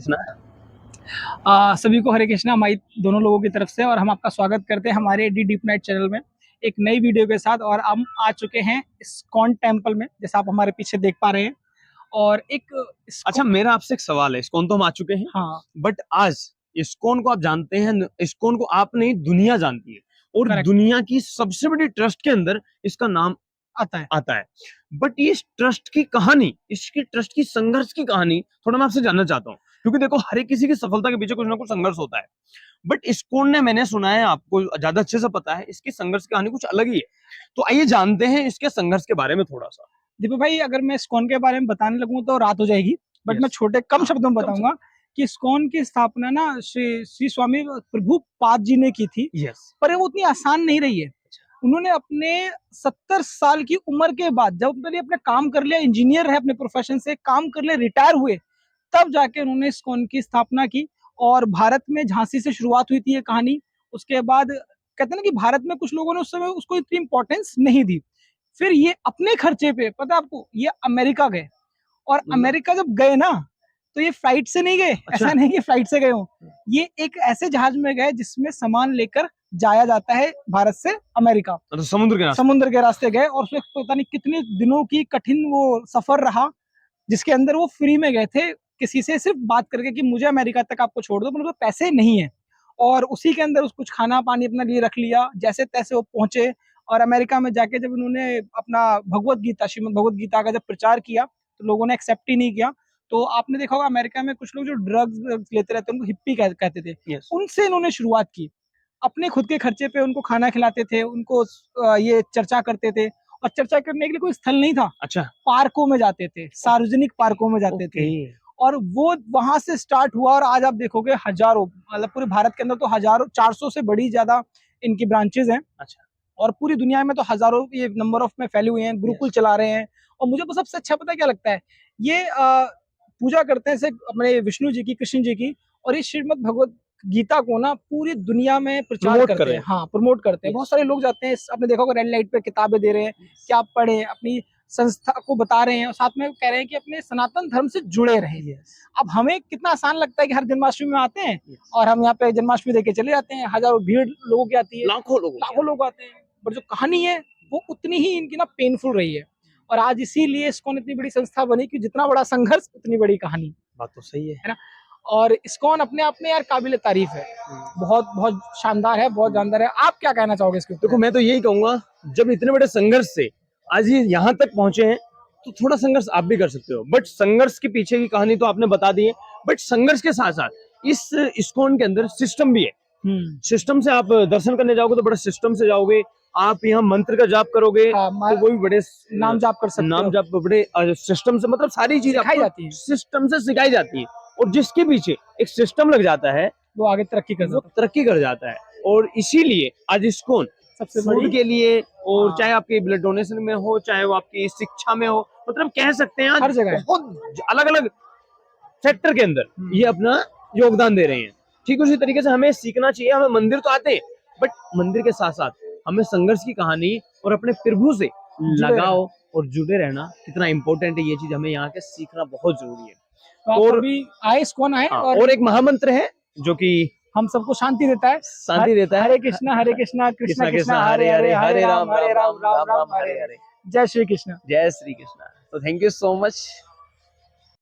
कृष्णा। सभी को हरे कृष्णा हमारी दोनों लोगों की तरफ से। और हम आपका स्वागत करते हैं हमारे डी डीप नाइट चैनल में एक नई वीडियो के साथ। और हम आ चुके हैं इस्कॉन टेम्पल में, जैसा आप हमारे पीछे देख पा रहे हैं। और एक अच्छा, मेरा आपसे एक सवाल है। इस्कॉन तो हम आ चुके हैं, हाँ बट आज इस्कॉन को आप जानते हैं, इस्कॉन को आप नहीं दुनिया जानती है। और करेक्ट दुनिया की सबसे बड़ी ट्रस्ट के अंदर इसका नाम आता है। बट ये ट्रस्ट की कहानी, इसकी ट्रस्ट की संघर्ष की कहानी थोड़ा मैं आपसे जानना चाहता हूँ। क्योंकि देखो, हर एक किसी की सफलता के पीछे कुछ ना कुछ संघर्ष होता है। बट इस्कॉन ने, मैंने सुना है, आपको ज्यादा अच्छे से पता है, इसकी संघर्ष की कहानी कुछ अलग ही है। तो आइए जानते हैं इसके संघर्ष के बारे में थोड़ा सा। दीपक भाई, अगर मैं इस्कॉन के बारे में बताने लगूं तो रात हो जाएगी। बट मैं छोटे कम शब्दों में बताऊंगा कि इस्कॉन की स्थापना ना श्री स्वामी प्रभुपाद जी ने की थी। पर वो उतनी आसान नहीं रही है। उन्होंने अपने 70 साल की उम्र के बाद, जब उन्होंने अपने काम कर लिया, इंजीनियर है अपने प्रोफेशन से, काम कर लिया, रिटायर हुए, तब जाके उन्होंने इस्कॉन की स्थापना की। और भारत में झांसी से शुरुआत हुई थी ये कहानी। उसके बाद कहते हैं ना कि भारत में कुछ लोगों ने उस समय उसको इतनी इंपॉर्टेंस नहीं दी। फिर ये अपने खर्चे पे, पता है आपको, ये अमेरिका गए। और अमेरिका जब गए ना, तो ये फ्लाइट से नहीं गए। अच्छा। ऐसा नहीं कि फ्लाइट से गए हो, ये एक ऐसे जहाज में गए जिसमें सामान लेकर जाया जाता है भारत से अमेरिका। तो समुद्र के रास्ते गए। और उसमें पता नहीं कितने दिनों की कठिन वो सफर रहा, जिसके अंदर वो फ्री में गए थे, किसी से सिर्फ बात करके कि मुझे अमेरिका तक आपको छोड़ दो, मतलब पैसे नहीं है। और उसी के अंदर कुछ खाना पानी अपने लिए रख लिया, जैसे तैसे वो पहुंचे। और अमेरिका में जाके जब उन्होंने अपना भगवत गीता, श्रीमद भगवत गीता का जब प्रचार किया, तो लोगों ने एक्सेप्ट ही नहीं किया। तो आपने देखा होगा अमेरिका में कुछ लोग जो ड्रग्स लेते रहते हैं, उनको हिप्पी कहते थे। उनसे इन्होंने शुरुआत की। अपने खुद के खर्चे पे उनको खाना खिलाते थे, उनको ये चर्चा करते थे। और चर्चा करने के लिए कोई स्थल नहीं था। अच्छा। पार्कों में जाते थे, सार्वजनिक पार्कों में जाते थे। और वो वहां से स्टार्ट हुआ। और आज आप देखोगे हजारों, मतलब पूरे भारत के अंदर तो हजारों, 400 से बड़ी ज्यादा इनकी ब्रांचेस हैं। अच्छा। और पूरी दुनिया में तो हजारों ये नंबर ऑफ में फैले हुए हैं, गुरुकुल चला रहे हैं। और मुझे तो सबसे अच्छा पता क्या लगता है, ये पूजा करते हैं अपने विष्णु जी की, कृष्ण जी की। और ये श्रीमद भगवत गीता को ना पूरी दुनिया में प्रचार करते हैं। हाँ, प्रमोट करते हैं। बहुत सारे लोग जाते हैं, आपने देखा होगा रेड लाइट पे किताबें दे रहे हैं कि आप पढ़ें, अपनी संस्था को बता रहे हैं, और साथ में कह रहे हैं कि अपने सनातन धर्म से जुड़े रहें। अब हमें कितना आसान लगता है कि हर जन्माष्टमी में आते हैं और हम यहाँ पे जन्माष्टमी देके चले जाते हैं। हजारों भीड़ लोगों की आती है, लाखों लोग आते हैं। पर जो कहानी है वो उतनी ही इनकी ना पेनफुल रही है। और आज इसीलिए इस्कॉन इतनी बड़ी संस्था बनी कि जितना बड़ा संघर्ष उतनी बड़ी कहानी। बात तो सही है ना। और इस्कॉन अपने आप में यार काबिल तारीफ है। बहुत बहुत शानदार है, बहुत जानदार है। आप क्या कहना चाहोगे इसके ऊपर? देखो, मैं तो यही कहूंगा, जब इतने बड़े संघर्ष से आज ये यहाँ तक पहुंचे हैं, तो थोड़ा संघर्ष आप भी कर सकते हो। बट संघर्ष के पीछे की कहानी तो आपने बता दी है। बट संघर्ष के साथ साथ इस इस्कॉन के अंदर सिस्टम भी है। सिस्टम से आप दर्शन करने जाओगे तो बड़े सिस्टम से जाओगे। आप यहाँ मंत्र का जाप करोगे, तो वो भी बड़े नाम जाप कर सकते हो। नाम जाप बड़े सिस्टम से, मतलब सारी चीजें आपको सिस्टम से सिखाई जाती है। और जिसके पीछे एक सिस्टम लग जाता है, वो आगे तरक्की कर जाता है। और इसीलिए आज इस्कॉन फूड के लिए, और चाहे आपके ब्लड डोनेशन में हो, चाहे वो आपकी शिक्षा में हो, मतलब कह सकते हैं हर जगह बहुत अलग अलग सेक्टर के अंदर ये अपना योगदान दे रहे हैं। ठीक उसी तरीके से हमें सीखना चाहिए। हमें मंदिर तो आते हैं, बट मंदिर के साथ साथ हमें संघर्ष की कहानी और अपने प्रभु से लगाव और जुड़े रहना कितना इंपॉर्टेंट है, ये चीज हमें यहाँ के सीखना बहुत जरूरी है। तो और भी आए, इस्कॉन आए। और एक महामंत्र है जो कि हम सबको शांति देता है। हरे कृष्णा कृष्णा कृष्णा हरे हरे, हरे राम राम राम राम हरे हरे। जय श्री कृष्ण। जय श्री कृष्ण। तो थैंक यू सो मच।